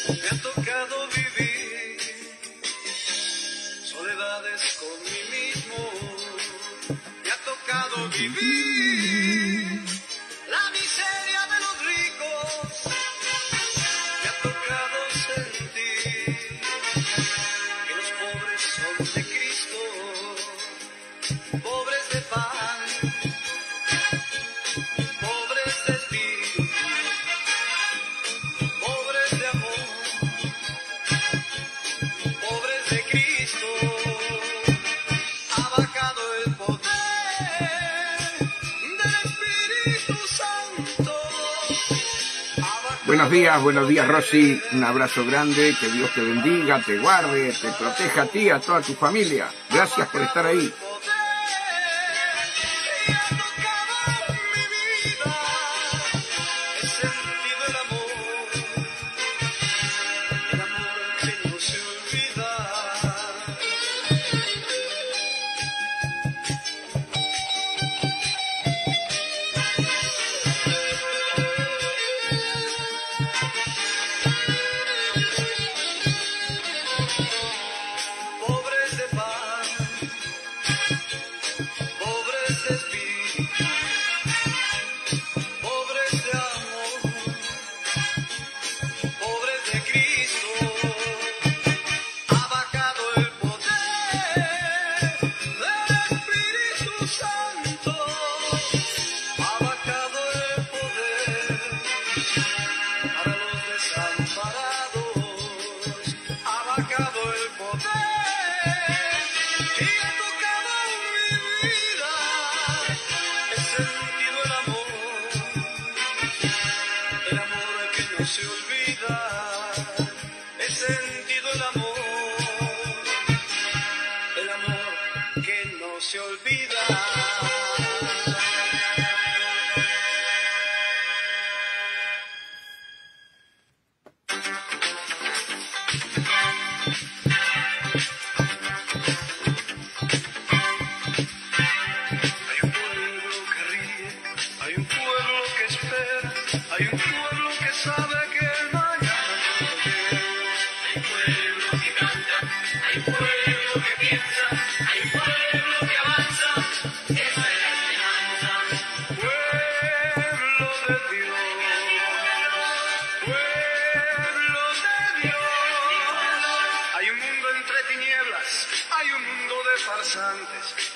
Me ha tocado vivir soledades con mí mismo. Me ha tocado vivir la miseria de los ricos. Me ha tocado sentir que los pobres son de Cristo, pobres de pan, pobres de espíritu, pobres de amor, pobres de Cristo. Ha bajado el poder del Espíritu Santo. Buenos días Rosy, un abrazo grande, que Dios te bendiga, te guarde, te proteja a ti y a toda tu familia. Gracias por estar ahí.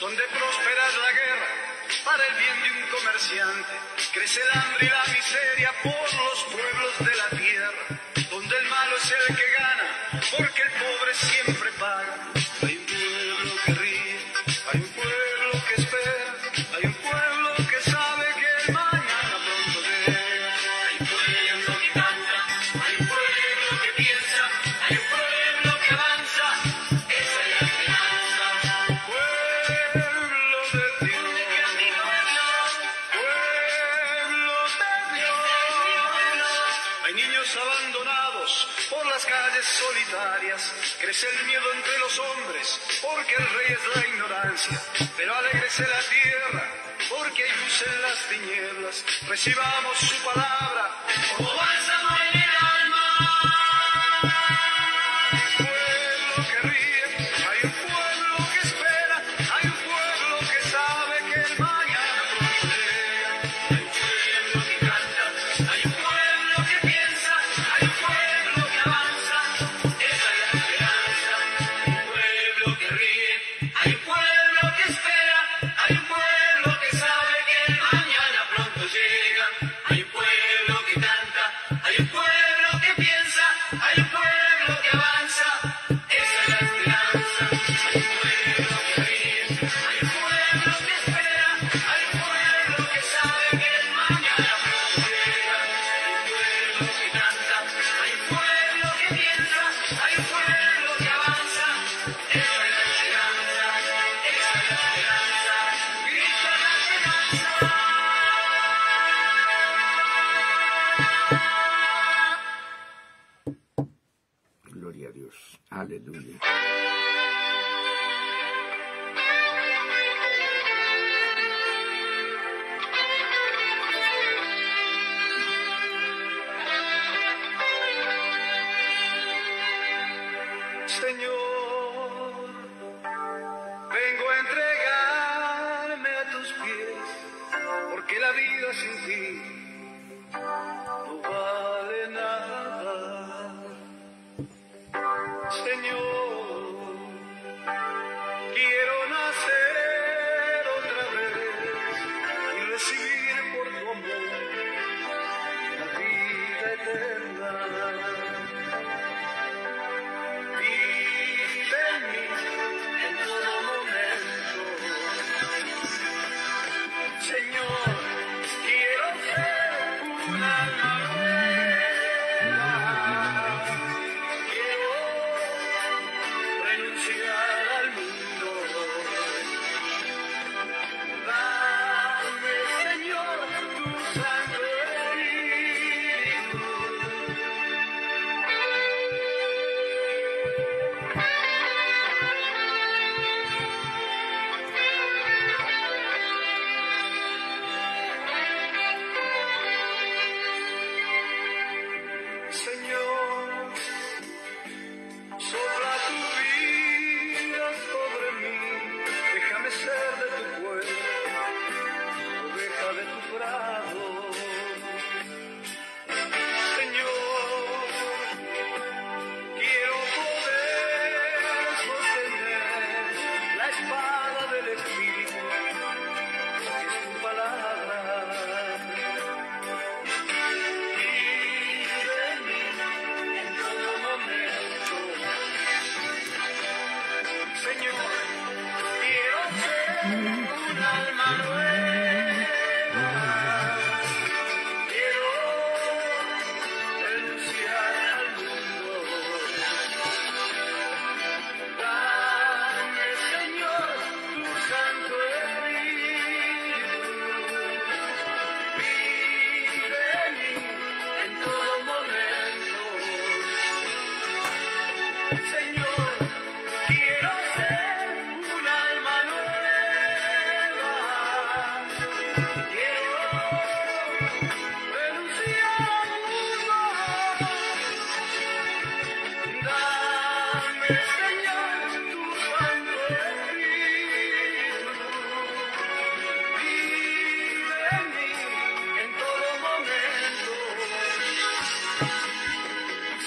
Donde prospera la guerra para el bien de un comerciante, crece el hambre y la miseria por los pueblos de la tierra, donde el malo es el que gana, porque el pobre siempre paga. Hay un pueblo que ríe, hay un pueblo que espera, hay un pueblo que sabe que el mañana pronto llega. Hay un pueblo que canta, hay un pueblo que piensa, hay un pueblo que avanza, esa es la esperanza. Abandonados por las calles solitarias, crece el miedo entre los hombres, porque el rey es la ignorancia, pero alégrese la tierra, porque hay luz en las tinieblas. Recibamos su palabra como bálsamo en el alma. Pueblo que ríe, hay un pueblo que espera, hay un pueblo que sabe que el mañana pronto llega. Hay un pueblo que canta, hay un pueblo que piensa, hay un pueblo que avanza, esa es la esperanza. Hay un pueblo que ríe, hay un pueblo que espera, hay un pueblo que sabe que el mañana pronto llega. Hay un pueblo que canta, hay un pueblo que piensa, hay un pueblo que avanza, esa es la esperanza. Hay un pueblo que ríe, hay un pueblo que espera, hay un pueblo que sabe que el mañana pronto llega. Hay un pueblo que canta, hay un pueblo que piensa, hay un pueblo que avanza, esa es la esperanza, esa es la esperanza. Grita la esperanza. Gloria a Dios. Aleluya. Señor, vengo a entregarme a tus pies, porque la vida sin ti no vale nada. Señor, quiero nacer otra vez y recibir por tu amor la vida eterna. Vive en mí en todo momento. Señor, quiero ser un alma nueva. Quiero renunciar al mundo. Dame, Señor, tu santo espíritu. Señor, sopla tu vida sobre mí, déjame ser de tu pueblo, oveja de tu prado. Señor, quiero poder sostener la espada del Espíritu, que es tu palabra. Vive en mí en todo momento. Señor, quiero ser un alma nueva. Quiero renunciar al mundo. Dame, Señor, tu santo espíritu. Vive en mí en todo momento. Señor, quiero ser un alma nueva. Quiero renunciar al mundo. Dame, Señor, tu santo espíritu. Vive en mí en todo momento.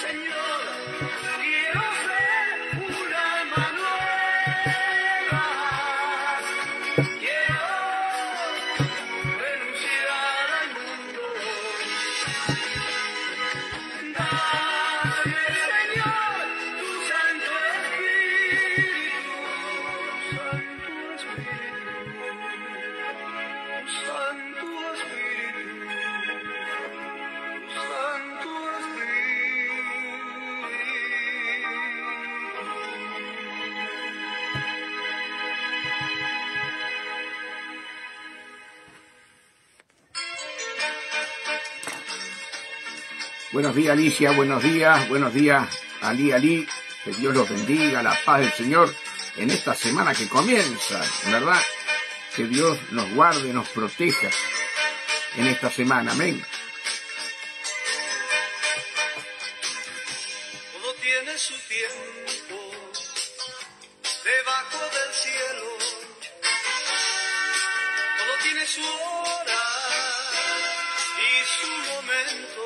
Señor, quiero ser un alma nueva. Quiero renunciar al mundo. Dame, Señor, tu santo espíritu. Santo espíritu. Santo espíritu. Santo Buenos días, Alicia, buenos días, Ali, que Dios los bendiga, la paz del Señor en esta semana que comienza, ¿verdad? Que Dios nos guarde, nos proteja en esta semana, amén. Todo tiene su tiempo debajo del cielo. Todo tiene su hora y su momento.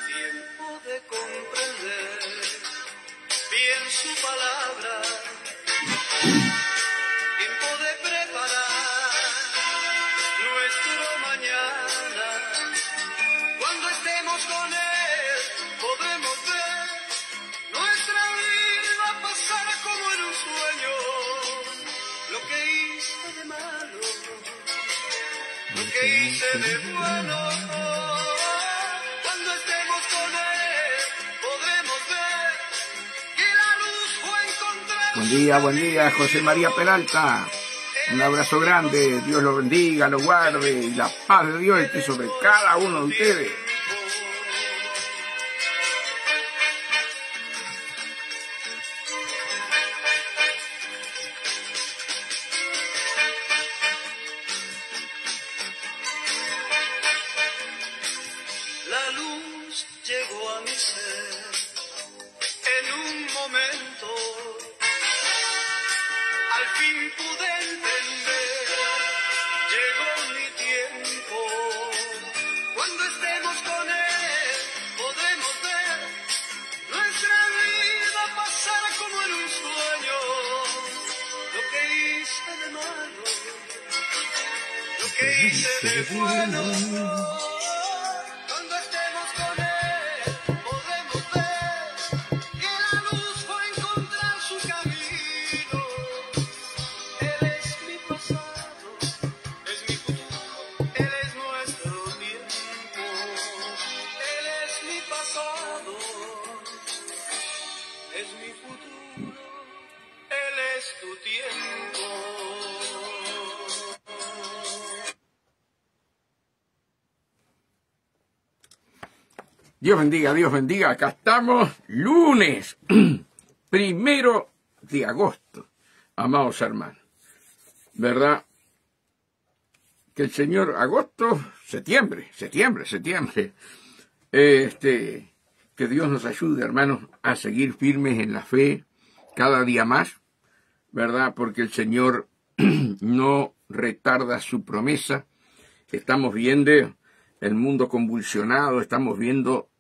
Tiempo de comprender bien su palabra. Tiempo de preparar nuestro mañana. Cuando estemos con Él, podemos ver nuestra vida pasar como en un sueño. Lo que hice de malo, lo que hice de bueno. Cuando estemos con Él, podremos ver que la luz fue encontrada. Buen día, José María Peralta. Un abrazo grande, Dios los bendiga, los guarde y la paz de Dios esté sobre cada uno de ustedes. La luz llegó a mi ser en un momento. Al fin pude entender, llegó mi tiempo. Cuando estemos con Él, podremos ver nuestra vida pasar como en un sueño. Lo que hice de malo, lo que hice de bueno. Cuando estemos con Él, podremos ver que la luz fue a encontrar su camino. Él es mi pasado, es mi futuro, Él es nuestro tiempo. Él es mi pasado, es mi futuro, Él es tu tiempo. Dios bendiga, acá estamos, lunes, 1 de agosto, amados hermanos, ¿verdad? Que el Señor, septiembre, que Dios nos ayude, hermanos, a seguir firmes en la fe cada día más, ¿verdad? Porque el Señor no retarda su promesa. Estamos viendo el mundo convulsionado, estamos viendo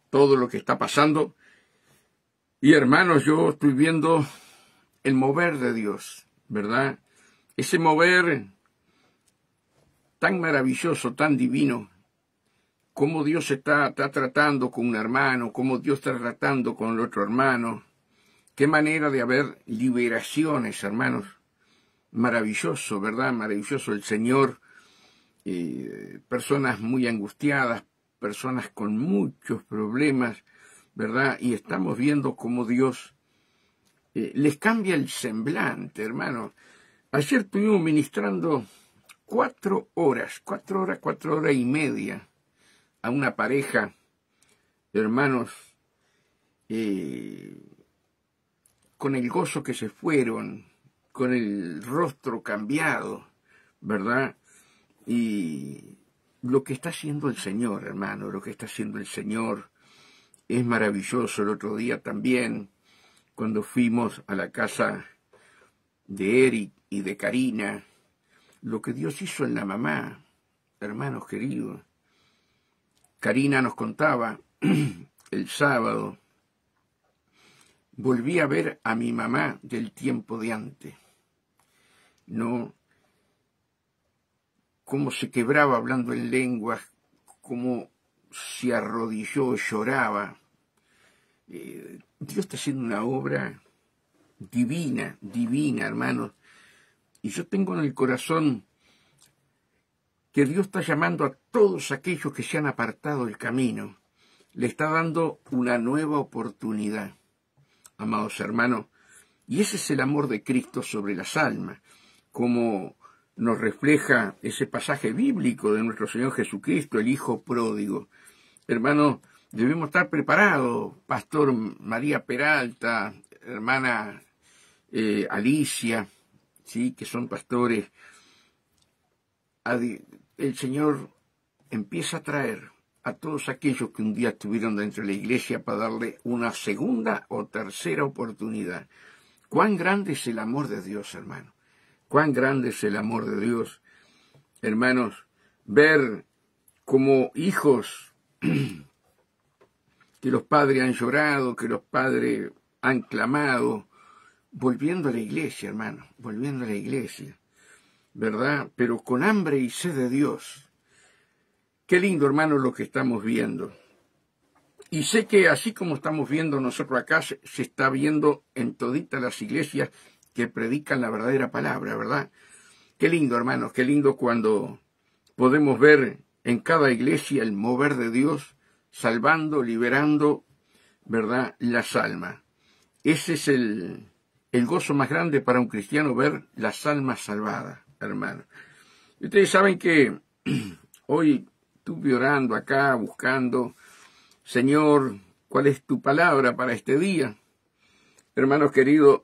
todo lo que está pasando. Y hermanos, yo estoy viendo el mover de Dios, ¿verdad? Ese mover tan maravilloso, tan divino, cómo Dios está tratando con un hermano, cómo Dios está tratando con el otro hermano. Qué manera de haber liberaciones, hermanos. Maravilloso, ¿verdad? Maravilloso el Señor. Personas muy angustiadas, personas con muchos problemas, ¿verdad? Y estamos viendo cómo Dios les cambia el semblante, hermano. Ayer estuvimos ministrando 4 horas y media a una pareja, hermanos, con el gozo que se fueron, con el rostro cambiado, ¿verdad? Y lo que está haciendo el Señor, hermano, lo que está haciendo el Señor es maravilloso. El otro día también, cuando fuimos a la casa de Eric y de Karina, lo que Dios hizo en la mamá, hermanos queridos. Karina nos contaba el sábado, volví a ver a mi mamá del tiempo de antes, ¿no? Cómo se quebraba hablando en lenguas, cómo se arrodilló, lloraba. Dios está haciendo una obra divina, hermanos. Y yo tengo en el corazón que Dios está llamando a todos aquellos que se han apartado del camino. Le está dando una nueva oportunidad, amados hermanos. Y ese es el amor de Cristo sobre las almas, como nos refleja ese pasaje bíblico de nuestro Señor Jesucristo, el Hijo pródigo. Hermanos, debemos estar preparados, Pastor María Peralta, hermana Alicia, ¿sí? Que son pastores. El Señor empieza a traer a todos aquellos que un día estuvieron dentro de la iglesia para darle una segunda o tercera oportunidad. Cuán grande es el amor de Dios, hermano. Cuán grande es el amor de Dios, hermanos, ver como hijos que los padres han llorado, que los padres han clamado, volviendo a la iglesia, hermano, volviendo a la iglesia, ¿verdad? Pero con hambre y sed de Dios. Qué lindo, hermano, lo que estamos viendo. Y sé que así como estamos viendo nosotros acá, se está viendo en toditas las iglesias que predican la verdadera palabra, ¿verdad? Qué lindo, hermanos, qué lindo cuando podemos ver en cada iglesia el mover de Dios, salvando, liberando, ¿verdad?, las almas. Ese es el gozo más grande para un cristiano, ver las almas salvadas, hermano. Y ustedes saben que hoy estuve orando acá, buscando, Señor, ¿cuál es tu palabra para este día? Hermanos queridos,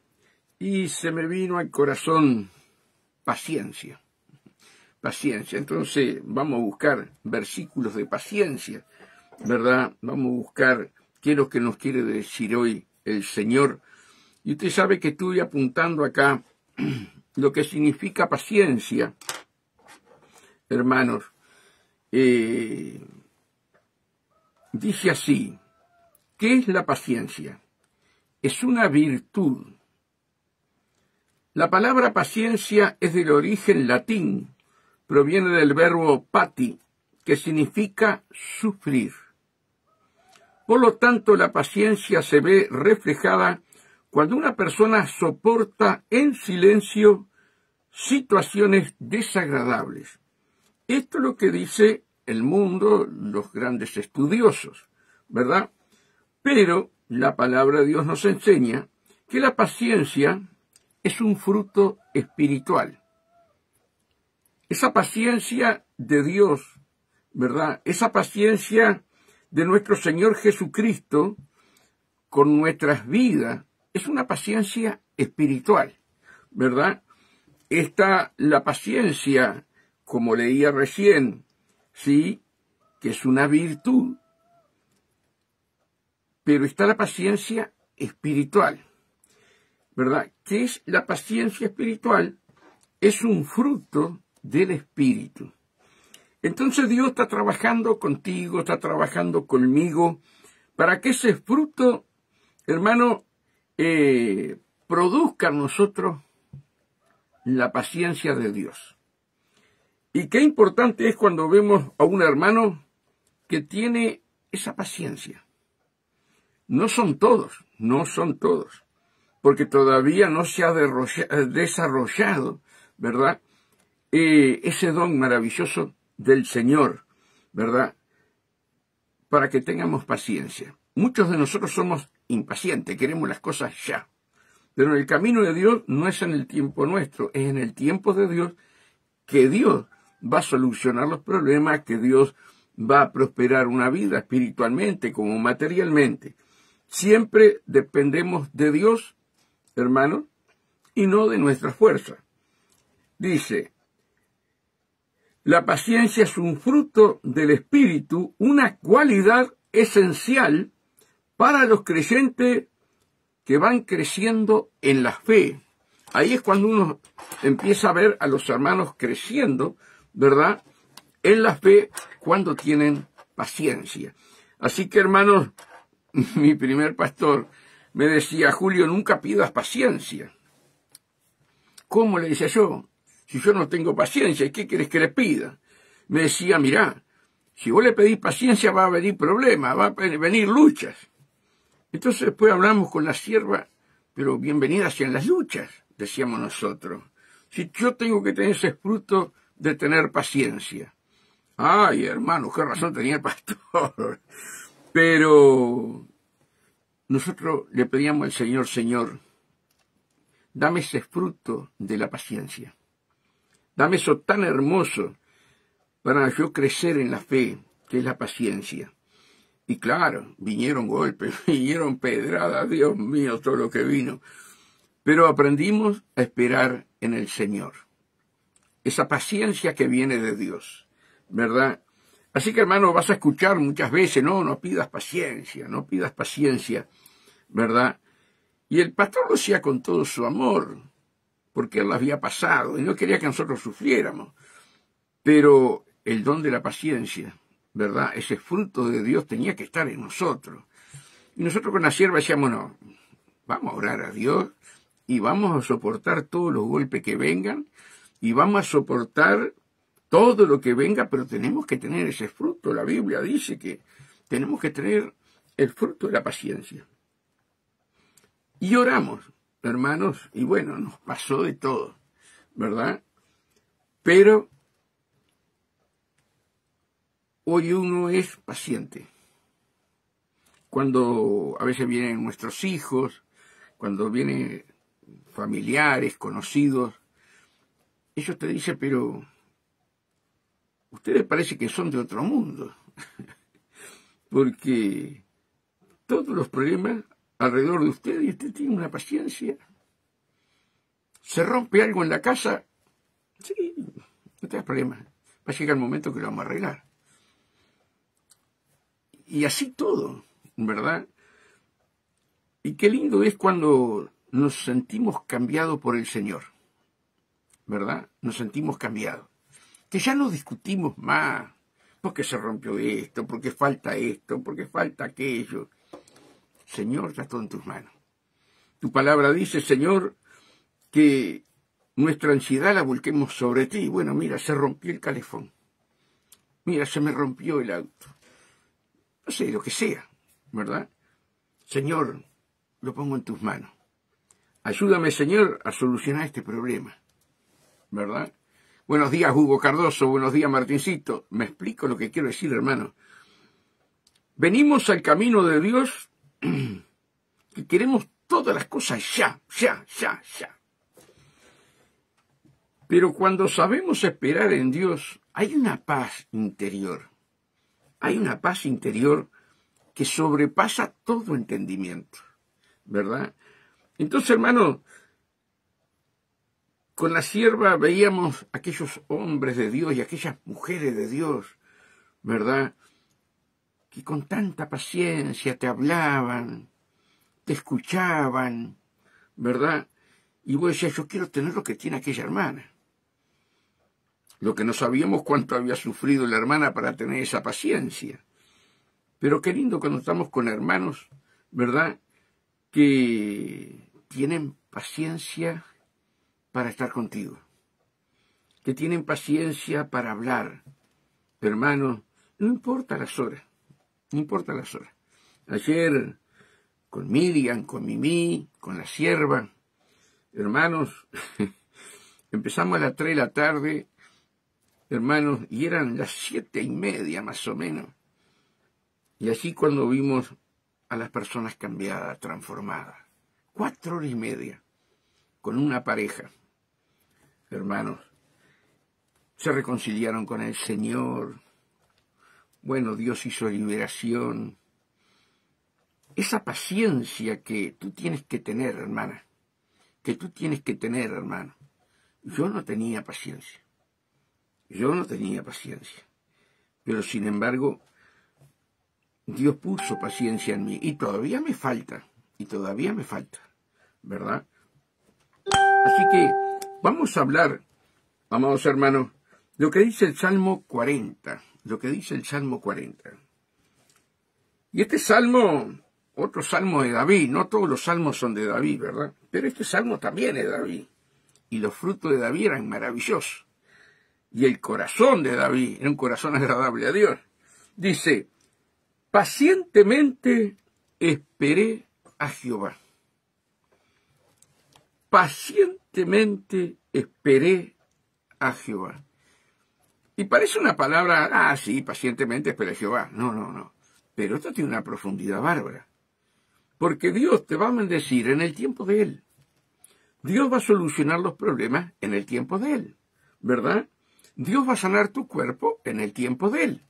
y se me vino al corazón paciencia. Entonces vamos a buscar versículos de paciencia, ¿verdad? Vamos a buscar qué es lo que nos quiere decir hoy el Señor. Y usted sabe que estuve apuntando acá lo que significa paciencia, hermanos. Dice así, ¿qué es la paciencia? Es una virtud. La palabra paciencia es del origen latín, proviene del verbo pati, que significa sufrir. Por lo tanto, la paciencia se ve reflejada cuando una persona soporta en silencio situaciones desagradables. Esto es lo que dice el mundo, los grandes estudiosos, ¿verdad? Pero la palabra de Dios nos enseña que la paciencia es un fruto espiritual. Esa paciencia de Dios, ¿verdad? Esa paciencia de nuestro Señor Jesucristo con nuestras vidas es una paciencia espiritual, ¿verdad? Está la paciencia, como leía recién, sí, que es una virtud, pero está la paciencia espiritual, ¿verdad? ¿Qué es la paciencia espiritual? Es un fruto del Espíritu. Entonces Dios está trabajando contigo, está trabajando conmigo, para que ese fruto, hermano, produzca en nosotros la paciencia de Dios. Y qué importante es cuando vemos a un hermano que tiene esa paciencia. No son todos, porque todavía no se ha desarrollado, ¿verdad? Ese don maravilloso del Señor, ¿verdad? Para que tengamos paciencia. Muchos de nosotros somos impacientes, queremos las cosas ya. Pero el camino de Dios no es en el tiempo nuestro, es en el tiempo de Dios que Dios va a solucionar los problemas, que Dios va a prosperar una vida espiritualmente como materialmente. Siempre dependemos de Dios, hermanos, y no de nuestra fuerza. Dice, la paciencia es un fruto del Espíritu, una cualidad esencial para los creyentes que van creciendo en la fe. Ahí es cuando uno empieza a ver a los hermanos creciendo, ¿verdad?, en la fe cuando tienen paciencia. Así que, hermanos, mi primer pastor me decía, Julio, nunca pidas paciencia. ¿Cómo? Le decía yo, si yo no tengo paciencia, ¿qué querés que le pida? Me decía, mirá, si vos le pedís paciencia va a venir problemas, va a venir luchas. Entonces después hablamos con la sierva, pero bienvenidas sean las luchas, decíamos nosotros. Si yo tengo que tener ese fruto de tener paciencia. Ay, hermano, qué razón tenía el pastor. Pero nosotros le pedíamos al Señor, Señor, dame ese fruto de la paciencia. Dame eso tan hermoso para yo crecer en la fe, que es la paciencia. Y claro, vinieron golpes, vinieron pedradas, Dios mío, todo lo que vino. Pero aprendimos a esperar en el Señor. Esa paciencia que viene de Dios, ¿verdad? Así que, hermano, vas a escuchar muchas veces, no pidas paciencia, ¿verdad? Y el pastor lo hacía con todo su amor, porque él lo había pasado y no quería que nosotros sufriéramos. Pero el don de la paciencia, ¿verdad? Ese fruto de Dios tenía que estar en nosotros. Y nosotros con la sierva decíamos, no, vamos a orar a Dios y vamos a soportar todos los golpes que vengan y vamos a soportar todo lo que venga, pero tenemos que tener ese fruto. La Biblia dice que tenemos que tener el fruto de la paciencia. Y oramos, hermanos, y bueno, nos pasó de todo, ¿verdad? Pero hoy uno es paciente. Cuando a veces vienen nuestros hijos, cuando vienen familiares, conocidos, ellos te dicen, pero ustedes parece que son de otro mundo, porque todos los problemas alrededor de usted y usted tiene una paciencia. Se rompe algo en la casa, sí, no te das problema, va a llegar el momento que lo vamos a arreglar. Y así todo, ¿verdad? Y qué lindo es cuando nos sentimos cambiados por el Señor, ¿verdad? Nos sentimos cambiados. Que ya no discutimos más, porque se rompió esto, porque falta aquello. Señor, está todo en tus manos. Tu palabra dice, Señor, que nuestra ansiedad la volquemos sobre ti. Bueno, mira, se rompió el calefón. Mira, se me rompió el auto. No sé, lo que sea, ¿verdad? Señor, lo pongo en tus manos. Ayúdame, Señor, a solucionar este problema, ¿verdad? Buenos días, Hugo Cardoso. Buenos días, Martincito. Me explico lo que quiero decir, hermano. Venimos al camino de Dios y queremos todas las cosas ya. Pero cuando sabemos esperar en Dios, hay una paz interior. Hay una paz interior que sobrepasa todo entendimiento, ¿verdad? Entonces, hermano, con la sierva veíamos aquellos hombres de Dios y aquellas mujeres de Dios, ¿verdad? Que con tanta paciencia te hablaban, te escuchaban, ¿verdad? Y vos decías, yo quiero tener lo que tiene aquella hermana. Lo que no sabíamos cuánto había sufrido la hermana para tener esa paciencia. Pero qué lindo cuando estamos con hermanos, ¿verdad? Que tienen paciencia para estar contigo. Que tienen paciencia para hablar. Hermanos, no importa las horas. No importa las horas. Ayer, con Miriam, con Mimi, con la sierva, hermanos, empezamos a las 3 de la tarde, hermanos, y eran las 7:30 más o menos. Y así cuando vimos a las personas cambiadas, transformadas, 4 horas y media, con una pareja, hermanos, se reconciliaron con el Señor. Bueno, Dios hizo liberación. Esa paciencia que tú tienes que tener, hermana, que tú tienes que tener, hermano. Yo no tenía paciencia. Pero sin embargo, Dios puso paciencia en mí y todavía me falta, ¿verdad? Así que vamos a hablar, amados hermanos, lo que dice el Salmo 40. Y este salmo, otro salmo de David, no todos los salmos son de David, ¿verdad? Pero este salmo también es de David. Y los frutos de David eran maravillosos. Y el corazón de David era un corazón agradable a Dios. Dice, pacientemente esperé a Jehová. Pacientemente esperé a Jehová. Y parece una palabra, sí, pacientemente esperé a Jehová. No. Pero esto tiene una profundidad bárbara. Porque Dios te va a bendecir en el tiempo de Él. Dios va a solucionar los problemas en el tiempo de Él, ¿verdad? Dios va a sanar tu cuerpo en el tiempo de Él.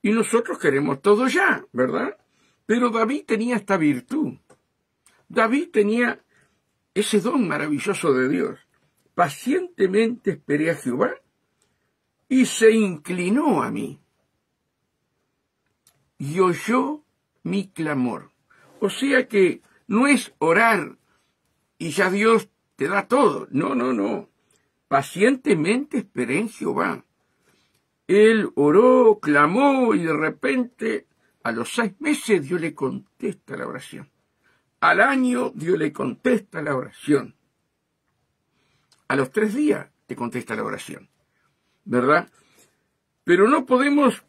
Y nosotros queremos todo ya, ¿verdad? Pero David tenía esta virtud. David tenía ese don maravilloso de Dios. Pacientemente esperé a Jehová y se inclinó a mí y oyó mi clamor. O sea que no es orar y ya Dios te da todo. No. Pacientemente esperé en Jehová. Él oró, clamó y de repente a los 6 meses Dios le contesta la oración. Al año Dios le contesta la oración. A los 3 días te contesta la oración, ¿verdad? Pero no podemos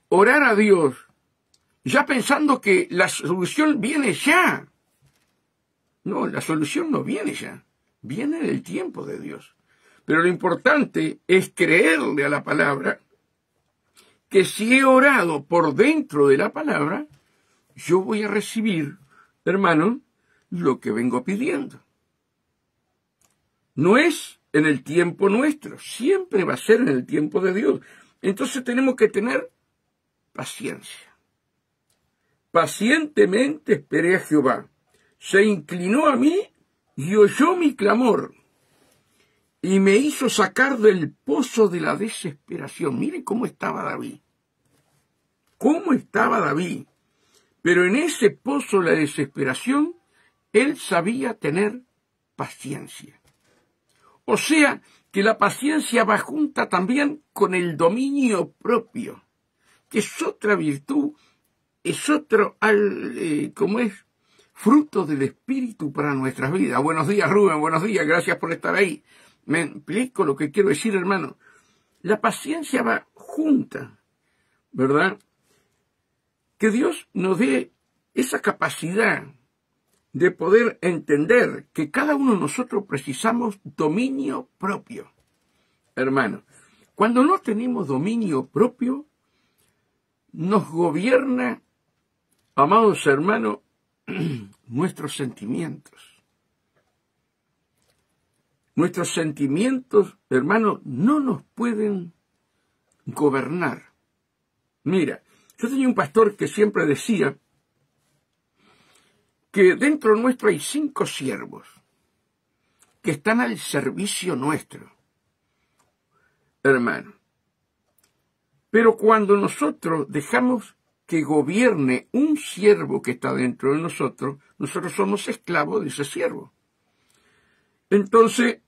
orar a Dios ya pensando que la solución viene ya. No, la solución no viene ya. Viene en el tiempo de Dios. Pero lo importante es creerle a la palabra, que si he orado por dentro de la palabra, yo voy a recibir, hermano, lo que vengo pidiendo. No es en el tiempo nuestro, siempre va a ser en el tiempo de Dios. Entonces tenemos que tener paciencia. Pacientemente esperé a Jehová. Se inclinó a mí y oyó mi clamor. Y me hizo sacar del pozo de la desesperación. Miren cómo estaba David. Pero en ese pozo de la desesperación, él sabía tener paciencia. O sea, que la paciencia va junta también con el dominio propio, que es otra virtud, es otro, como es, fruto del Espíritu para nuestras vidas. Buenos días, Rubén, buenos días, gracias por estar ahí. Me explico lo que quiero decir, hermano. La paciencia va junta, ¿verdad? Que Dios nos dé esa capacidad de poder entender que cada uno de nosotros precisamos dominio propio. Hermano, cuando no tenemos dominio propio, nos gobierna, amados hermanos, nuestros sentimientos. Nuestros sentimientos, hermanos, no nos pueden gobernar. Mira, yo tenía un pastor que siempre decía que dentro nuestro hay 5 siervos que están al servicio nuestro, hermano. Pero cuando nosotros dejamos que gobierne un siervo que está dentro de nosotros, nosotros somos esclavos de ese siervo. Entonces,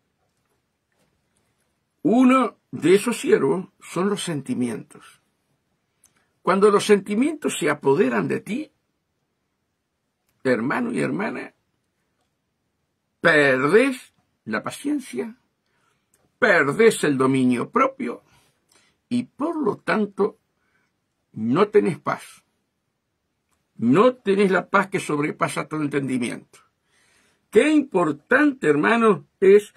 uno de esos siervos son los sentimientos. Cuando los sentimientos se apoderan de ti, hermano y hermana, perdés la paciencia, perdés el dominio propio y por lo tanto no tenés paz. No tenés la paz que sobrepasa todo entendimiento. Qué importante, hermanos, es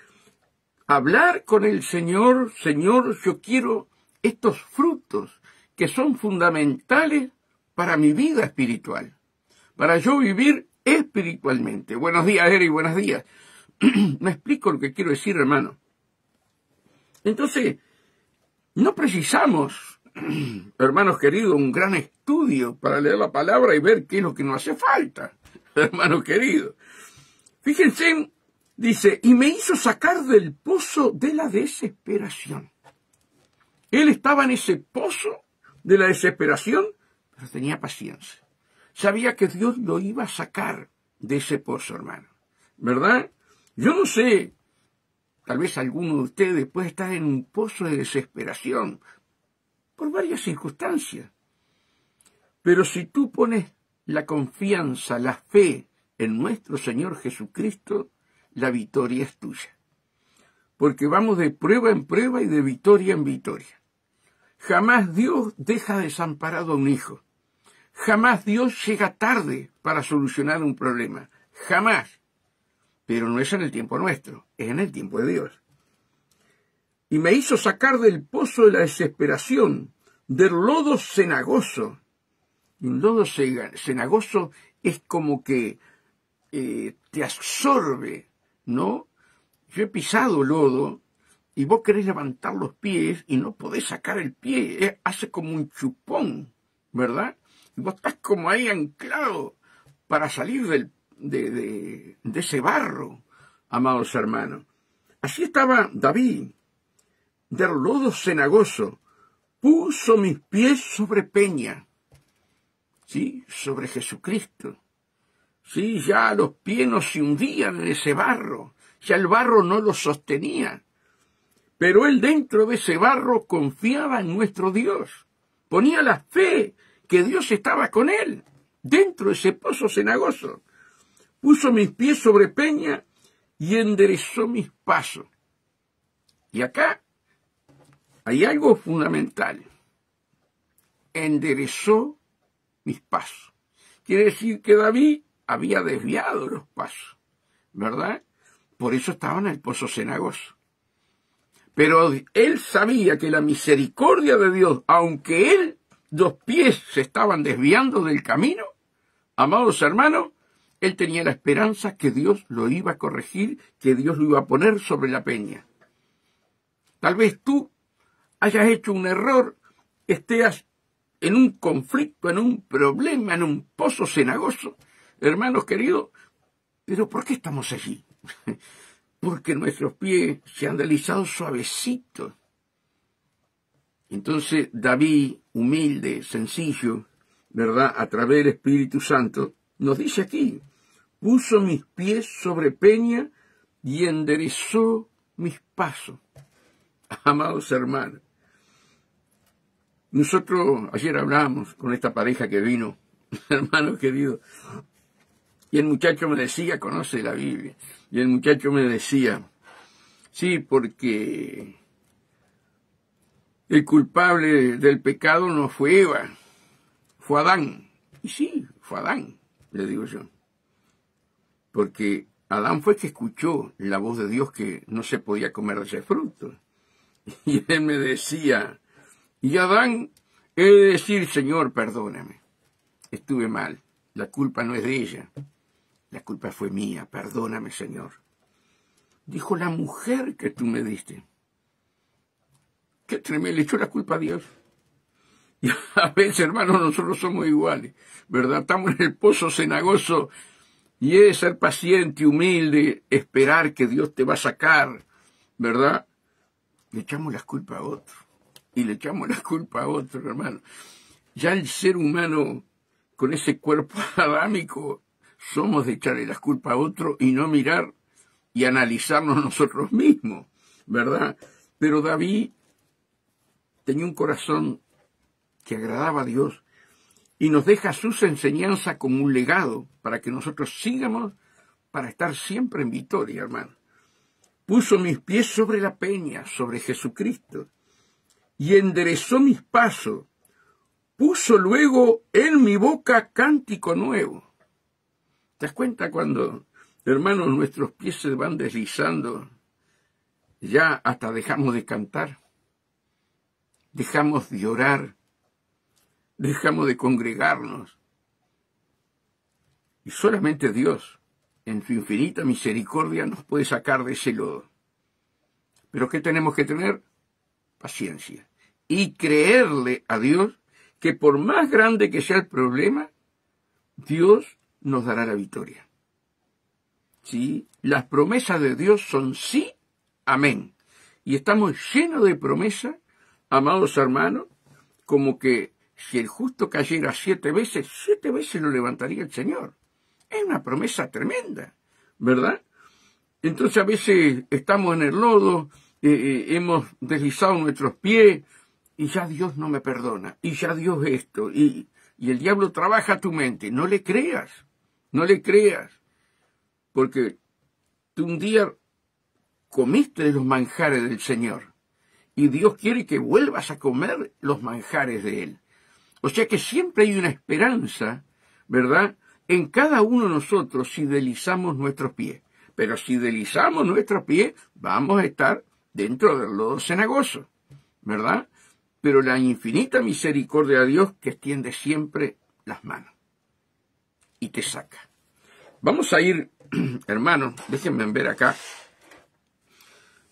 hablar con el Señor. Señor, yo quiero estos frutos que son fundamentales para mi vida espiritual, para yo vivir espiritualmente. Buenos días, Eri, buenos días. Me explico lo que quiero decir, hermano. Entonces, no precisamos, hermanos queridos, un gran estudio para leer la palabra y ver qué es lo que nos hace falta, hermanos queridos. Fíjense, dice, y me hizo sacar del pozo de la desesperación. Él estaba en ese pozo de la desesperación, pero tenía paciencia. Sabía que Dios lo iba a sacar de ese pozo, hermano. ¿Verdad? Yo no sé, tal vez alguno de ustedes puede estar en un pozo de desesperación por varias circunstancias. Pero si tú pones la confianza, la fe en nuestro Señor Jesucristo, la victoria es tuya. Porque vamos de prueba en prueba y de victoria en victoria. Jamás Dios deja desamparado a un hijo. Jamás Dios llega tarde para solucionar un problema. Jamás. Pero no es en el tiempo nuestro, es en el tiempo de Dios. Y me hizo sacar del pozo de la desesperación, del lodo cenagoso. Un lodo cenagoso es como que te absorbe, ¿no? Yo he pisado lodo y vos querés levantar los pies y no podés sacar el pie, hace como un chupón, ¿verdad? Y vos estás como ahí anclado para salir de ese barro, amados hermanos. Así estaba David, del lodo cenagoso, puso mis pies sobre peña, ¿sí? Sobre Jesucristo. Sí, ya los pies no se hundían en ese barro, ya el barro no los sostenía. Pero él dentro de ese barro confiaba en nuestro Dios, ponía la fe que Dios estaba con él, dentro de ese pozo cenagoso. Puso mis pies sobre peña y enderezó mis pasos. Y acá hay algo fundamental. Enderezó mis pasos. Quiere decir que David había desviado los pasos, ¿verdad? Por eso estaba en el pozo cenagoso. Pero él sabía que la misericordia de Dios, aunque los pies se estaban desviando del camino, amados hermanos, él tenía la esperanza que Dios lo iba a corregir, que Dios lo iba a poner sobre la peña. Tal vez tú hayas hecho un error, estés en un conflicto, en un problema, en un pozo cenagoso, hermanos queridos, pero ¿por qué estamos allí? Porque nuestros pies se han deslizado suavecitos. Entonces David, humilde, sencillo, ¿verdad?, a través del Espíritu Santo, nos dice aquí, puso mis pies sobre peña y enderezó mis pasos. Amados hermanos, nosotros ayer hablábamos con esta pareja que vino, hermano querido, y el muchacho me decía, conoce la Biblia, y el muchacho me decía, sí, porque el culpable del pecado no fue Eva, fue Adán. Y sí, fue Adán, le digo yo. Porque Adán fue que escuchó la voz de Dios que no se podía comer de ese fruto. Y él me decía, y Adán, he de decir, Señor, perdóname, estuve mal, la culpa no es de ella, la culpa fue mía, perdóname, Señor. Dijo, la mujer que tú me diste. Qué tremendo, le echó la culpa a Dios. Y a veces, hermanos, nosotros somos iguales, ¿verdad? Estamos en el pozo cenagoso y es ser paciente, humilde, esperar que Dios te va a sacar, ¿verdad? Le echamos las culpas a otro. Y le echamos la culpa a otro, hermano. Ya el ser humano, con ese cuerpo adámico, somos de echarle las culpas a otro y no mirar y analizarnos nosotros mismos, ¿verdad? Pero David tenía un corazón que agradaba a Dios y nos deja sus enseñanzas como un legado para que nosotros sigamos para estar siempre en victoria, hermano. Puso mis pies sobre la peña, sobre Jesucristo, y enderezó mis pasos. Puso luego en mi boca cántico nuevo. ¿Te das cuenta cuando, hermanos, nuestros pies se van deslizando? Ya hasta dejamos de cantar, dejamos de orar, dejamos de congregarnos. Y solamente Dios, en su infinita misericordia, nos puede sacar de ese lodo. Pero ¿qué tenemos que tener? Paciencia. Y creerle a Dios que por más grande que sea el problema, Dios nos dará la victoria. ¿Sí? Las promesas de Dios son sí, amén. Y estamos llenos de promesas, amados hermanos, como que si el justo cayera 7 veces lo levantaría el Señor. Es una promesa tremenda, ¿verdad? Entonces a veces estamos en el lodo, hemos deslizado nuestros pies y ya Dios no me perdona, y ya Dios esto, y el diablo trabaja tu mente. No le creas, porque tú un día comiste los manjares del Señor y Dios quiere que vuelvas a comer los manjares de Él. O sea que siempre hay una esperanza, ¿verdad?, en cada uno de nosotros si deslizamos nuestros pies. Pero si deslizamos nuestros pies, vamos a estar dentro del lodo cenagoso, ¿verdad? Pero la infinita misericordia de Dios que extiende siempre las manos y te saca. Vamos a ir, hermanos, déjenme ver acá.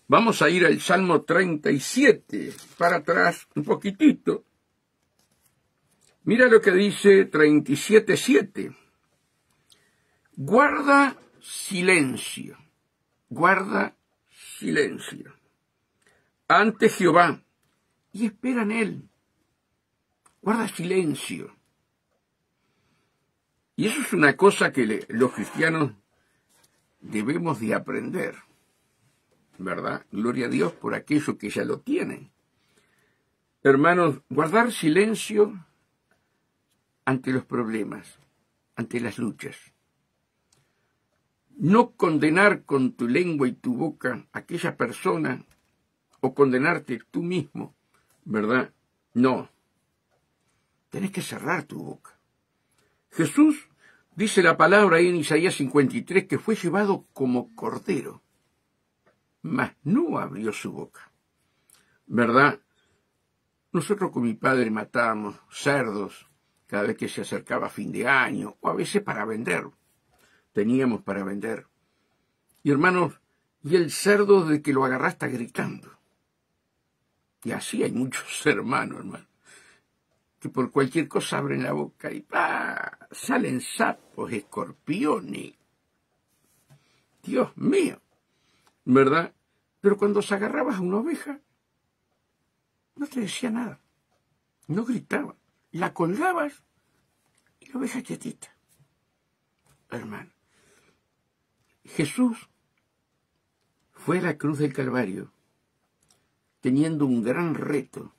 Vamos a ir al Salmo 37, para atrás un poquitito. Mira lo que dice 37:7. Guarda silencio ante Jehová y espera en Él. Guarda silencio. Y eso es una cosa que los cristianos debemos de aprender, ¿verdad? Gloria a Dios por aquellos que ya lo tienen. Hermanos, guardar silencio ante los problemas, ante las luchas. No condenar con tu lengua y tu boca a aquella persona o condenarte tú mismo, ¿verdad? No. Tenés que cerrar tu boca. Jesús dice la palabra ahí en Isaías 53 que fue llevado como cordero, mas no abrió su boca, ¿verdad? Nosotros con mi padre matábamos cerdos cada vez que se acercaba fin de año, o a veces para vender. Teníamos para vender. Y hermanos, y el cerdo de que lo agarraste gritando. Y así hay muchos hermanos, que por cualquier cosa abren la boca y salen sapos, escorpiones. Dios mío, ¿verdad? Pero cuando se agarrabas a una oveja, no te decía nada, no gritaba. La colgabas la oveja quietita. Hermano, Jesús fue a la cruz del Calvario teniendo un gran reto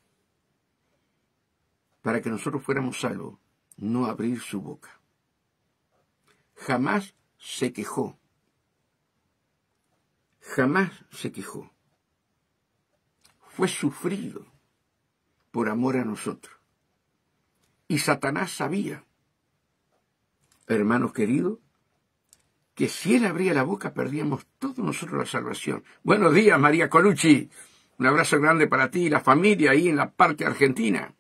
para que nosotros fuéramos salvos, no abrir su boca. Jamás se quejó. Jamás se quejó. Fue sufrido por amor a nosotros. Y Satanás sabía, hermanos queridos, que si él abría la boca perdíamos todos nosotros la salvación. Buenos días, María Colucci. Un abrazo grande para ti y la familia ahí en la parte argentina.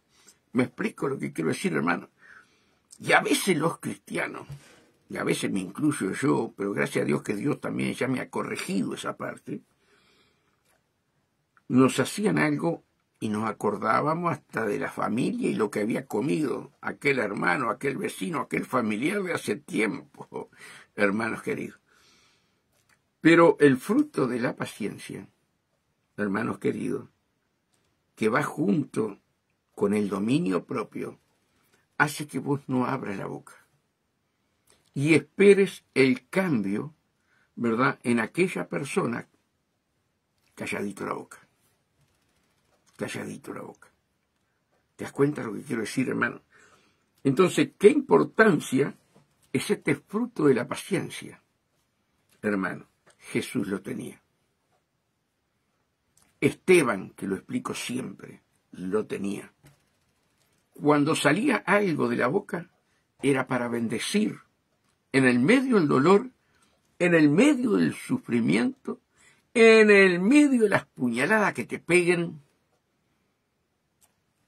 Me explico lo que quiero decir, hermano. Y a veces los cristianos, y a veces me incluyo yo, pero gracias a Dios que Dios también ya me ha corregido esa parte, nos hacían algo y nos acordábamos hasta de la familia y lo que había comido aquel hermano, aquel vecino, aquel familiar de hace tiempo, hermanos queridos. Pero el fruto de la paciencia, hermanos queridos, que va junto con el dominio propio, hace que vos no abras la boca y esperes el cambio, ¿verdad?, en aquella persona. Calladito la boca. Calladito la boca. ¿Te das cuenta de lo que quiero decir, hermano? Entonces, ¿qué importancia es este fruto de la paciencia? Hermano, Jesús lo tenía. Esteban, que lo explico siempre, lo tenía. Cuando salía algo de la boca, era para bendecir. En el medio del dolor, en el medio del sufrimiento, en el medio de las puñaladas que te peguen,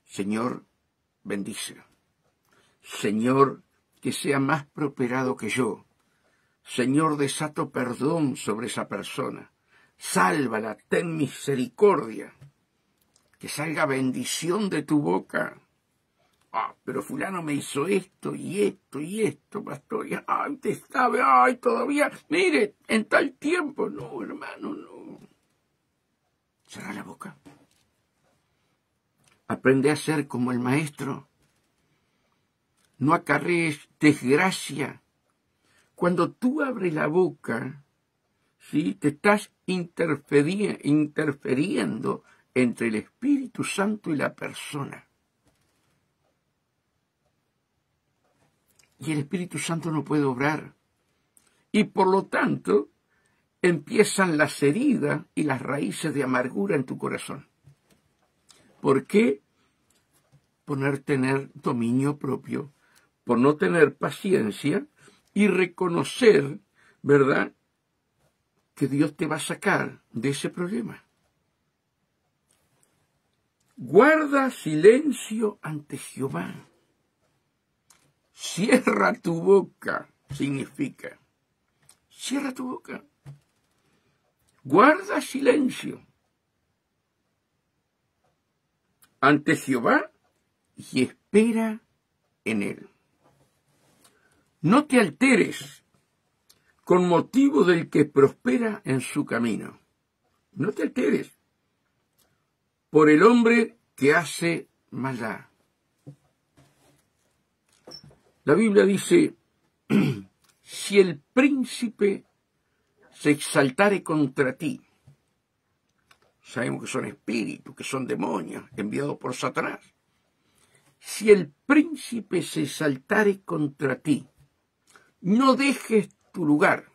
Señor, bendícelo. Señor, que sea más prosperado que yo. Señor, desato perdón sobre esa persona. Sálvala, ten misericordia. Que salga bendición de tu boca. Pero fulano me hizo esto y esto y esto, pastor. Ay, usted sabe, ay, todavía, mire, en tal tiempo. No, hermano, no. Cerra la boca. Aprende a ser como el maestro. No acarrees desgracia. Cuando tú abres la boca, ¿sí?, te estás interfiriendo entre el Espíritu Santo y la persona. Y el Espíritu Santo no puede obrar. Y por lo tanto, empiezan las heridas y las raíces de amargura en tu corazón. ¿Por qué? Por no tener dominio propio, por no tener paciencia y reconocer, ¿verdad?, que Dios te va a sacar de ese problema. Guarda silencio ante Jehová. Cierra tu boca, significa. Cierra tu boca. Guarda silencio ante Jehová y espera en él. No te alteres con motivo del que prospera en su camino. No te alteres por el hombre que hace maldad. La Biblia dice, si el príncipe se exaltare contra ti, sabemos que son espíritus, que son demonios enviados por Satanás. Si el príncipe se exaltare contra ti, no dejes tu lugar.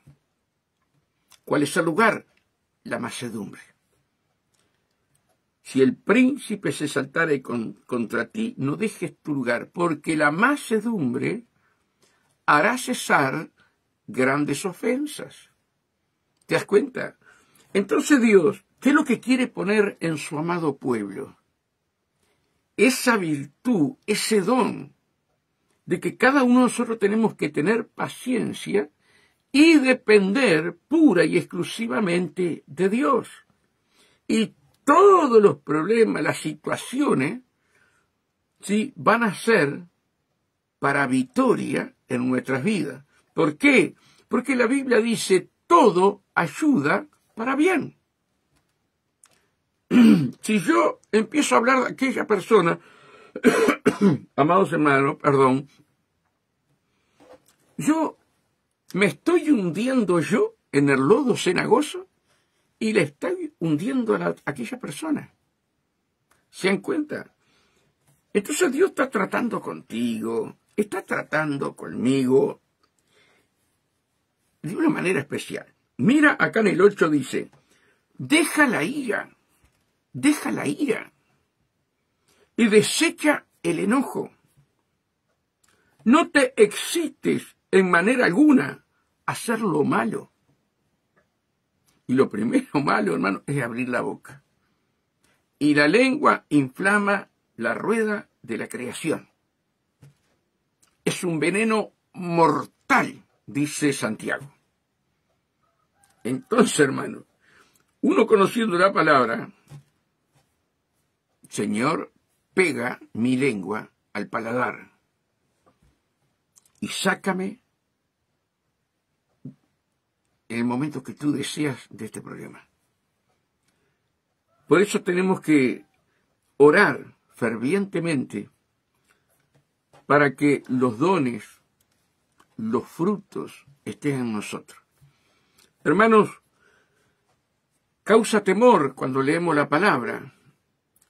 ¿Cuál es el lugar? La mansedumbre. Si el príncipe se exaltare contra ti, no dejes tu lugar, porque la mansedumbre hará cesar grandes ofensas. ¿Te das cuenta? Entonces Dios, ¿qué es lo que quiere poner en su amado pueblo? Esa virtud, ese don, de que cada uno de nosotros tenemos que tener paciencia y depender pura y exclusivamente de Dios. Y todos los problemas, las situaciones, ¿sí?, van a ser para victoria en nuestras vidas. ¿Por qué? Porque la Biblia dice, todo ayuda para bien. Si yo empiezo a hablar de aquella persona, amados hermanos, perdón, me estoy hundiendo yo en el lodo cenagoso y le estoy hundiendo a aquella persona. ¿Se dan cuenta? Entonces Dios está tratando contigo, está tratando conmigo de una manera especial. Mira, acá en el 8 dice, deja la ira y desecha el enojo. No te excites en manera alguna a hacer lo malo. Y lo primero malo, hermano, es abrir la boca. Y la lengua inflama la rueda de la creación. Es un veneno mortal, dice Santiago. Entonces, hermano, uno conociendo la palabra, Señor, pega mi lengua al paladar y sácame en el momento que tú deseas de este problema. Por eso tenemos que orar fervientemente para que los dones, los frutos estén en nosotros. Hermanos, causa temor cuando leemos la palabra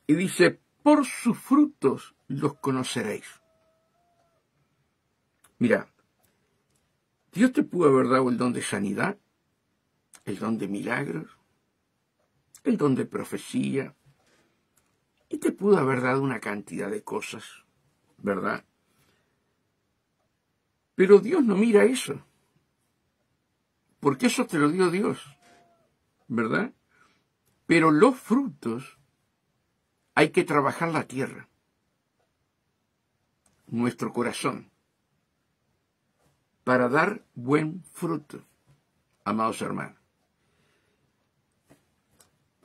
y dice, por sus frutos los conoceréis. Mira, Dios te pudo haber dado el don de sanidad, el don de milagros, el don de profecía, y te pudo haber dado una cantidad de cosas, ¿verdad? Pero Dios no mira eso, porque eso te lo dio Dios, ¿verdad? Pero los frutos hay que trabajar la tierra, nuestro corazón, para dar buen fruto, amados hermanos.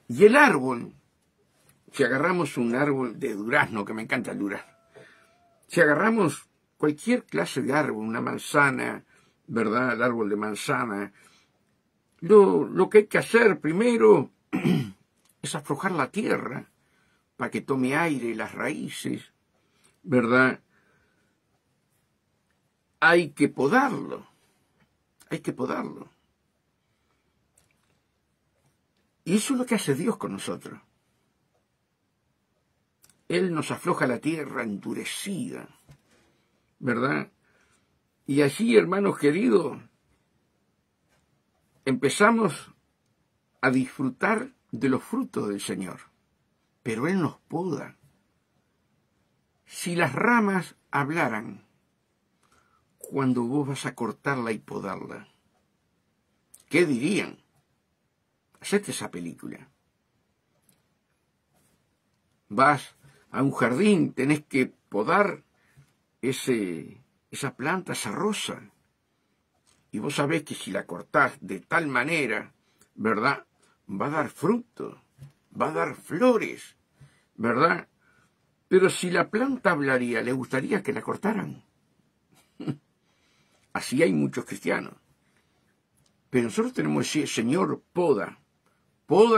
Y el árbol, si agarramos un árbol de durazno, que me encanta el durazno, si agarramos cualquier clase de árbol, una manzana, ¿verdad? El árbol de manzana, lo que hay que hacer primero es aflojar la tierra para que tome aire las raíces, ¿verdad? Hay que podarlo. Y eso es lo que hace Dios con nosotros. Él nos afloja la tierra endurecida, ¿verdad? Y allí, hermanos queridos, empezamos a disfrutar de los frutos del Señor. Pero Él nos poda. Si las ramas hablaran cuando vos vas a cortarla y podarla, ¿qué dirían? Hacete esa película. Vas a un jardín, tenés que podar esa planta, esa rosa. Y vos sabés que si la cortás de tal manera, ¿verdad? Va a dar fruto, va a dar flores, ¿verdad? Pero si la planta hablaría, ¿le gustaría que la cortaran? Así hay muchos cristianos. Pero nosotros tenemos que decir, Señor, poda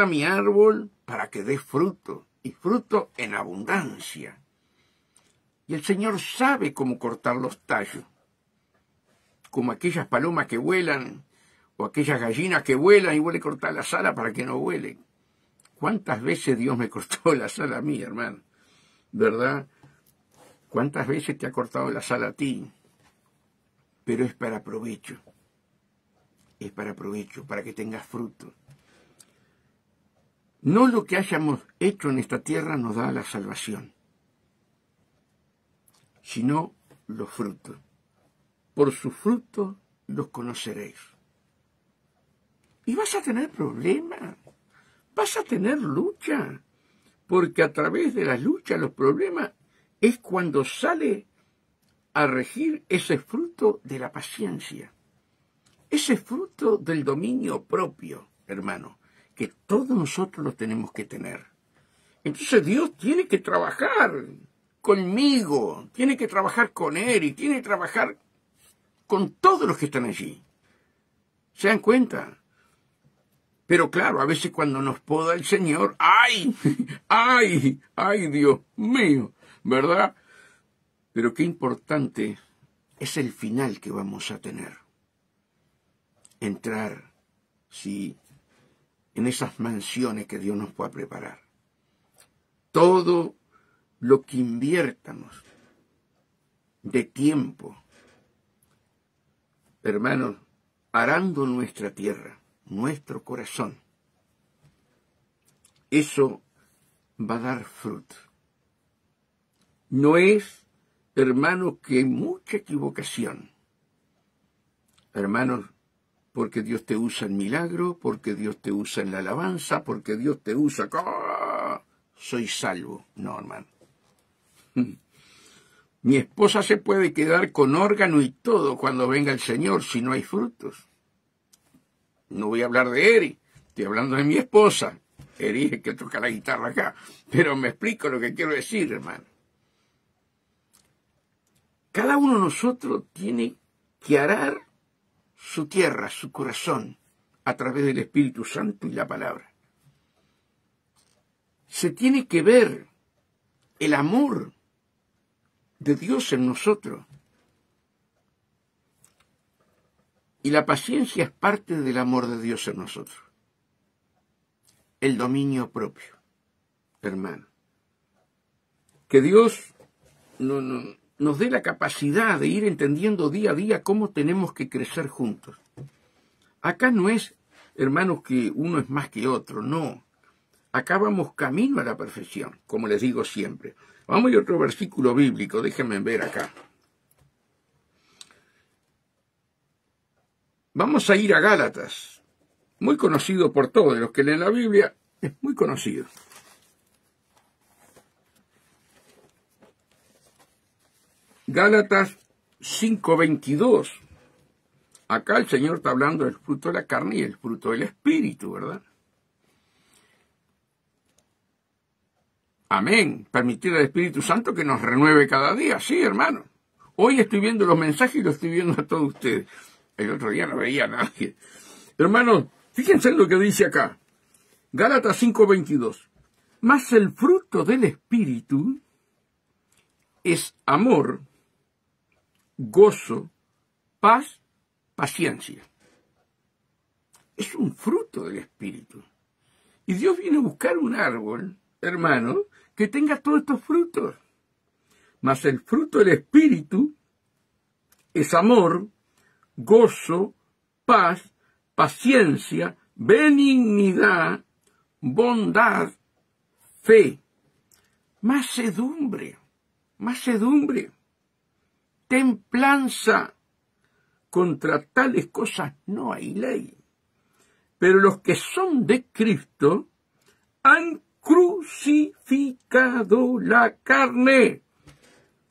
mi árbol para que dé fruto, y fruto en abundancia. Y el Señor sabe cómo cortar los tallos, como aquellas palomas que vuelan, o aquellas gallinas que vuelan y vuelve a cortar la sala para que no vuelen. ¿Cuántas veces Dios me cortó la sala a mí, hermano? ¿Verdad? ¿Cuántas veces te ha cortado la sala a ti? Pero es para provecho. Es para provecho, para que tengas fruto. No lo que hayamos hecho en esta tierra nos da la salvación, sino los frutos. Por sus frutos los conoceréis. Y vas a tener problemas, vas a tener lucha, porque a través de las luchas, los problemas, es cuando sale a regir ese fruto de la paciencia, ese fruto del dominio propio, hermano, que todos nosotros lo tenemos que tener. Entonces Dios tiene que trabajar conmigo, tiene que trabajar con Él y tiene que trabajar con todos los que están allí. ¿Se dan cuenta? Pero claro, a veces cuando nos poda el Señor, ¡ay! ¡Ay, Dios mío! ¿Verdad? Pero qué importante es el final que vamos a tener. Entrar, sí, en esas mansiones que Dios nos pueda preparar. Todo lo que inviertamos de tiempo, hermanos, arando nuestra tierra, nuestro corazón, eso va a dar fruto. No es, hermanos, que hay mucha equivocación. Hermanos, porque Dios te usa en milagro, porque Dios te usa en la alabanza, porque Dios te usa... ¡Oh! Soy salvo. No, hermano. Mi esposa se puede quedar con órgano y todo cuando venga el Señor si no hay frutos. No voy a hablar de Eri, estoy hablando de mi esposa. Eri es el que toca la guitarra acá. Pero me explico lo que quiero decir, hermano. Cada uno de nosotros tiene que arar su tierra, su corazón, a través del Espíritu Santo y la palabra. Se tiene que ver el amor de Dios en nosotros. Y la paciencia es parte del amor de Dios en nosotros. El dominio propio, hermano. Que Dios nos dé la capacidad de ir entendiendo día a día cómo tenemos que crecer juntos. Acá no es, hermanos, que uno es más que otro, no. Acá vamos camino a la perfección, como les digo siempre. Vamos a otro versículo bíblico, déjenme ver acá. Vamos a ir a Gálatas, muy conocido por todos los que leen la Biblia, es muy conocido. Gálatas 5:22. Acá el Señor está hablando del fruto de la carne y el fruto del Espíritu, ¿verdad? Amén. Permitir al Espíritu Santo que nos renueve cada día. Sí, hermano. Hoy estoy viendo los mensajes y los estoy viendo a todos ustedes. El otro día no veía a nadie. Hermanos, fíjense en lo que dice acá. Gálatas 5:22. Mas el fruto del Espíritu es amor, gozo, paz, paciencia. Es un fruto del Espíritu. Y Dios viene a buscar un árbol, hermano, que tenga todos estos frutos. Mas el fruto del Espíritu es amor, gozo, paz, paciencia, benignidad, bondad, fe, mansedumbre, templanza. Contra tales cosas no hay ley. Pero los que son de Cristo han crucificado la carne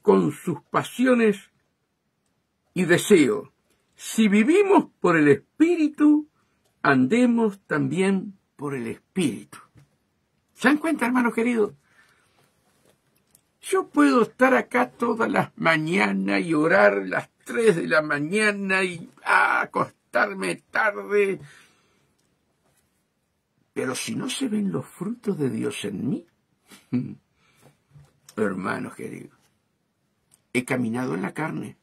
con sus pasiones y deseos. Si vivimos por el Espíritu, andemos también por el Espíritu. ¿Se dan cuenta, hermanos queridos? Yo puedo estar acá todas las mañanas y orar las 3 de la mañana y acostarme tarde. Pero si no se ven los frutos de Dios en mí, hermanos queridos, he caminado en la carne.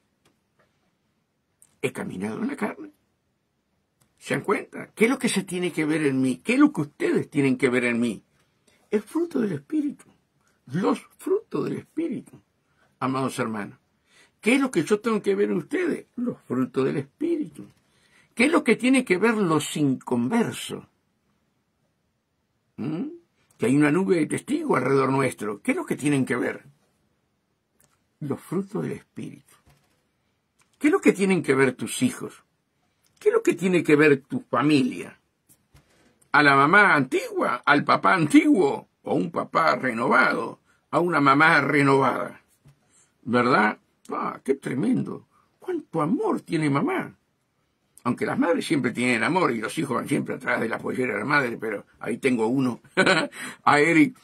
¿Se dan cuenta? ¿Qué es lo que se tiene que ver en mí? ¿Qué es lo que ustedes tienen que ver en mí? Es fruto del Espíritu. Los frutos del Espíritu, amados hermanos. ¿Qué es lo que yo tengo que ver en ustedes? Los frutos del Espíritu. ¿Qué es lo que tiene que ver los inconversos? Que hay una nube de testigos alrededor nuestro. ¿Qué es lo que tienen que ver? Los frutos del Espíritu. ¿Qué es lo que tienen que ver tus hijos? ¿Qué es lo que tiene que ver tu familia? ¿A la mamá antigua? ¿Al papá antiguo? ¿O un papá renovado? ¿A una mamá renovada? ¿Verdad? ¡Qué tremendo! ¿Cuánto amor tiene mamá? Aunque las madres siempre tienen amor y los hijos van siempre atrás de la pollera de la madre, pero ahí tengo uno, a Eric,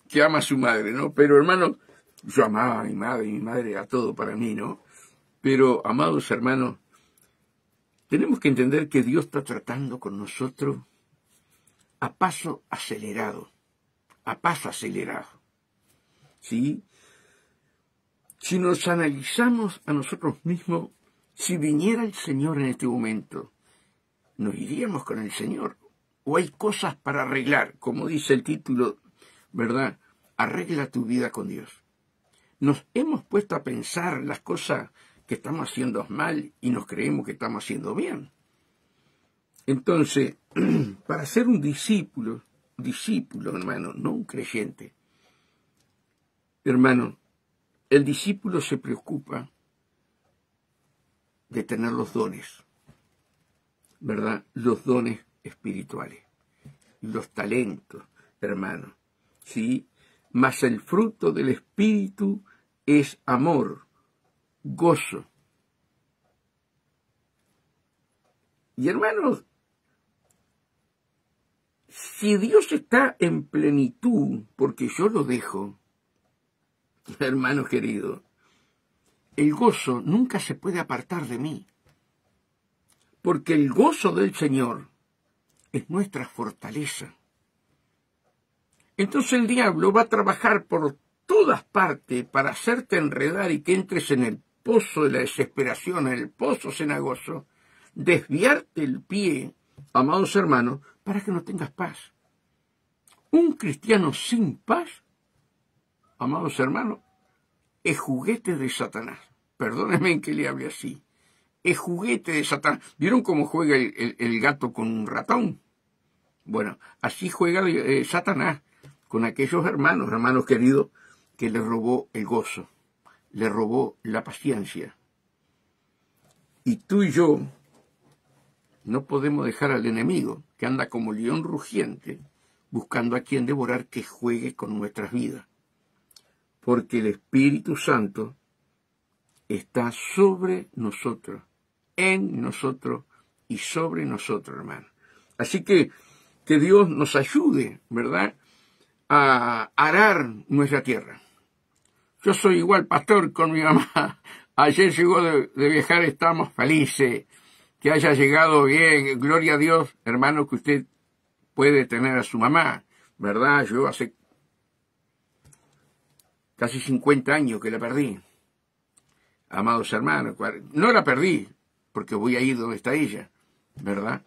que ama a su madre, ¿no? Pero, hermanos, yo amaba a mi madre era todo para mí, ¿no? Pero, amados hermanos, tenemos que entender que Dios está tratando con nosotros a paso acelerado. ¿Sí? Si nos analizamos a nosotros mismos, Si viniera el Señor en este momento, ¿nos iríamos con el Señor? ¿O hay cosas para arreglar? Como dice el título, ¿verdad? Arregla tu vida con Dios. Nos hemos puesto a pensar las cosas que estamos haciendo mal y nos creemos que estamos haciendo bien. Entonces, para ser un discípulo, hermano, no un creyente, hermano, el discípulo se preocupa de tener los dones, ¿verdad? Los dones espirituales, los talentos, hermano, ¿sí? Mas el fruto del Espíritu es amor, gozo. Y hermanos, si Dios está en plenitud, porque yo lo dejo, hermano querido, el gozo nunca se puede apartar de mí, porque el gozo del Señor es nuestra fortaleza. Entonces el diablo va a trabajar por todas partes para hacerte enredar y que entres en el pozo de la desesperación, en el pozo cenagoso, desviarte el pie, amados hermanos, para que no tengas paz. Un cristiano sin paz, amados hermanos, es juguete de Satanás. Perdónenme en que le hable así. Es juguete de Satanás. ¿Vieron cómo juega el gato con un ratón? Bueno, así juega Satanás con aquellos hermanos queridos, que le robó el gozo, le robó la paciencia. Y tú y yo no podemos dejar al enemigo, que anda como león rugiente, buscando a quien devorar, que juegue con nuestras vidas. Porque el Espíritu Santo está sobre nosotros, en nosotros y sobre nosotros, hermano. Así que Dios nos ayude, ¿verdad?, a arar nuestra tierra. Yo soy igual pastor con mi mamá. Ayer llegó de viajar, estamos felices. Que haya llegado bien, gloria a Dios, hermano, que usted puede tener a su mamá, ¿verdad? Yo hace casi 50 años que la perdí. Amados hermanos, no la perdí porque voy a ir donde está ella, ¿verdad?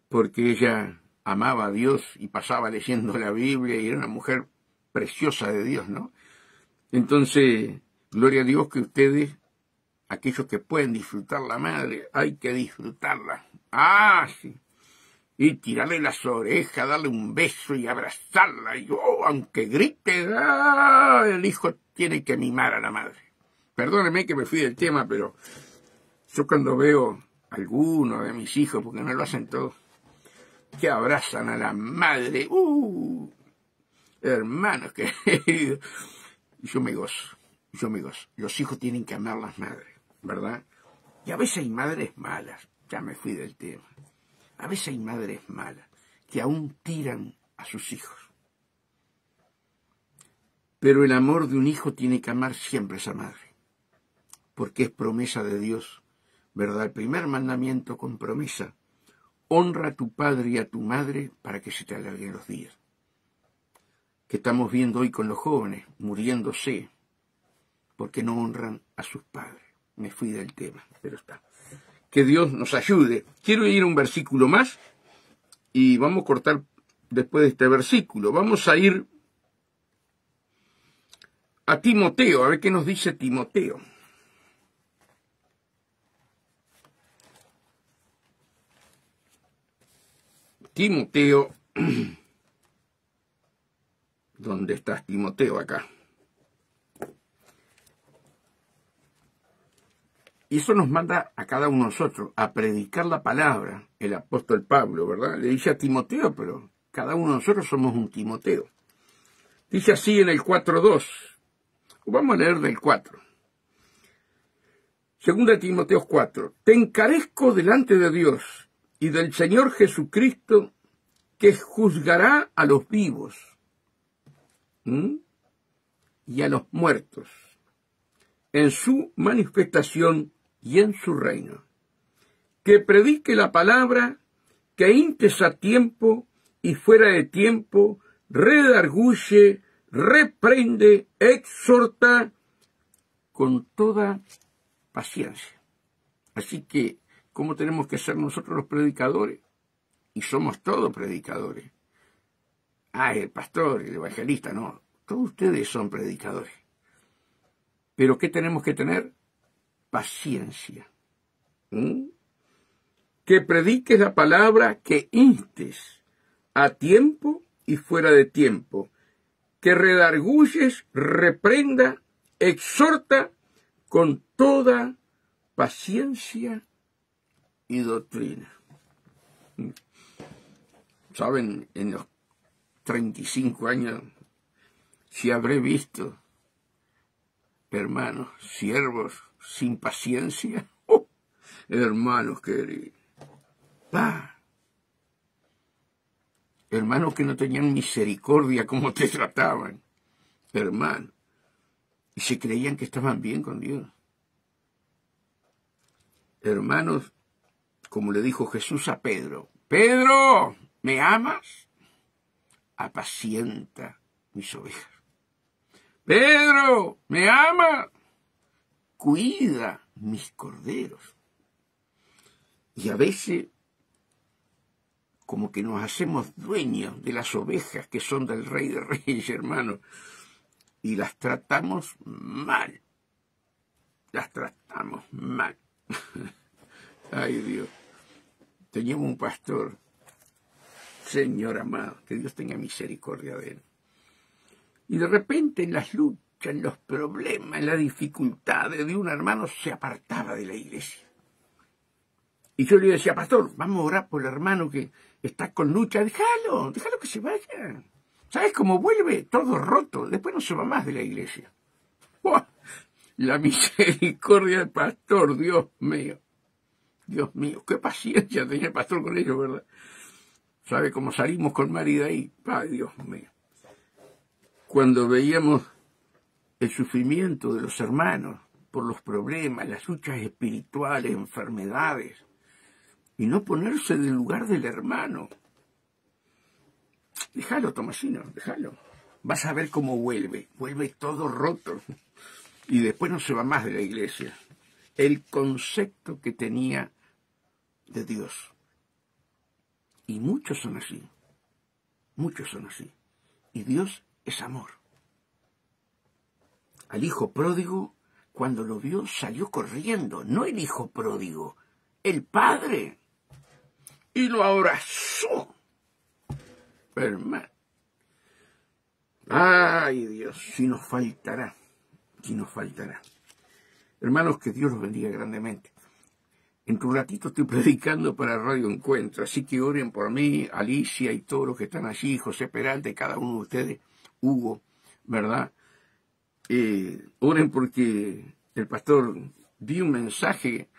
Porque ella amaba a Dios y pasaba leyendo la Biblia y era una mujer preciosa de Dios, ¿no? Entonces, gloria a Dios que ustedes, aquellos que pueden disfrutar la madre, hay que disfrutarla. Ah, sí. Y tirarle las orejas, darle un beso y abrazarla. Y aunque grite, el hijo tiene que mimar a la madre. Perdónenme que me fui del tema, pero yo cuando veo a alguno de mis hijos, porque no lo hacen todos, que abrazan a la madre, hermanos queridos, yo me gozo. Los hijos tienen que amar a las madres, ¿verdad? Y a veces hay madres malas, ya me fui del tema. A veces hay madres malas que aún tiran a sus hijos. Pero el amor de un hijo tiene que amar siempre a esa madre, porque es promesa de Dios, ¿verdad? El primer mandamiento con promesa: honra a tu padre y a tu madre para que se te alarguen los días. Que estamos viendo hoy con los jóvenes muriéndose porque no honran a sus padres. Me fui del tema, pero está. Que Dios nos ayude. Quiero ir a un versículo más y vamos a cortar después de este versículo. Vamos a ir a Timoteo, a ver qué nos dice Timoteo. Timoteo, ¿dónde estás, Timoteo? Acá. Y eso nos manda a cada uno de nosotros a predicar la palabra, el apóstol Pablo, ¿verdad? Le dice a Timoteo, pero cada uno de nosotros somos un Timoteo. Dice así en el 4:2. Vamos a leer del 4. Segunda de Timoteo 4. Te encarezco delante de Dios y del Señor Jesucristo, que juzgará a los vivos y a los muertos en su manifestación y en su reino. Que predique la palabra, que intes a tiempo y fuera de tiempo, redarguye, reprende, exhorta con toda paciencia. Así que, ¿cómo tenemos que ser nosotros los predicadores? Y somos todos predicadores. El pastor, el evangelista, no. Todos ustedes son predicadores. Pero ¿qué tenemos que tener? Paciencia. Que prediques la palabra, que instes a tiempo y fuera de tiempo. Que redarguyes, reprenda, exhorta con toda paciencia y doctrina. ¿Saben? En los 35 años, si habré visto, hermanos, siervos sin paciencia, hermanos queridos, hermanos que no tenían misericordia como te trataban, hermano, y se creían que estaban bien con Dios. Hermanos, como le dijo Jesús a Pedro, Pedro, ¿me amas? Apacienta mis ovejas. Pedro, ¿me amas? Cuida mis corderos. Y a veces, como que nos hacemos dueños de las ovejas que son del Rey de Reyes, hermanos, y las tratamos mal. Las tratamos mal. Ay, Dios. Teníamos un pastor, Señor amado, que Dios tenga misericordia de él. Y de repente en las luchas, en los problemas, en las dificultades de un hermano se apartaba de la iglesia. Y yo le decía, pastor, vamos a orar por el hermano que está con lucha. Déjalo que se vaya. ¿Sabes cómo vuelve? Todo roto. Después no se va más de la iglesia. ¡Oh! La misericordia del pastor, Dios mío. Dios mío, qué paciencia tenía el pastor con ellos, ¿verdad? ¿Sabe cómo salimos con Mari de ahí? ¡Ay, Dios mío! Cuando veíamos el sufrimiento de los hermanos por los problemas, las luchas espirituales, enfermedades, y no ponerse del lugar del hermano. Déjalo, Tomasino, déjalo. Vas a ver cómo vuelve todo roto, y después no se va más de la iglesia. El concepto que tenía de Dios. Y muchos son así. Y Dios es amor. Al hijo pródigo, cuando lo vio, salió corriendo. No el hijo pródigo, el padre. Y lo abrazó. Hermano. Ay, Dios, si nos faltará. Hermanos, que Dios los bendiga grandemente. En tu ratito estoy predicando para Radio Encuentro, así que oren por mí, Alicia y todos los que están allí, José Peralta, cada uno de ustedes, Hugo, ¿verdad? Oren porque el pastor dio un mensaje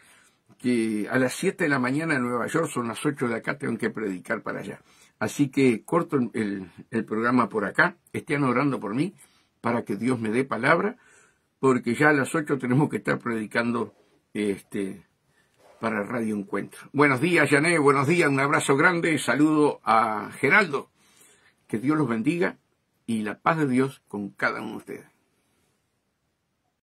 que a las 7 de la mañana en Nueva York, son las 8 de acá, tengo que predicar para allá. Así que corto el programa por acá, estén orando por mí para que Dios me dé palabra, porque ya a las 8 tenemos que estar predicando para Radio Encuentro. Buenos días, Jané, buenos días, un abrazo grande, saludo a Geraldo, que Dios los bendiga y la paz de Dios con cada uno de ustedes.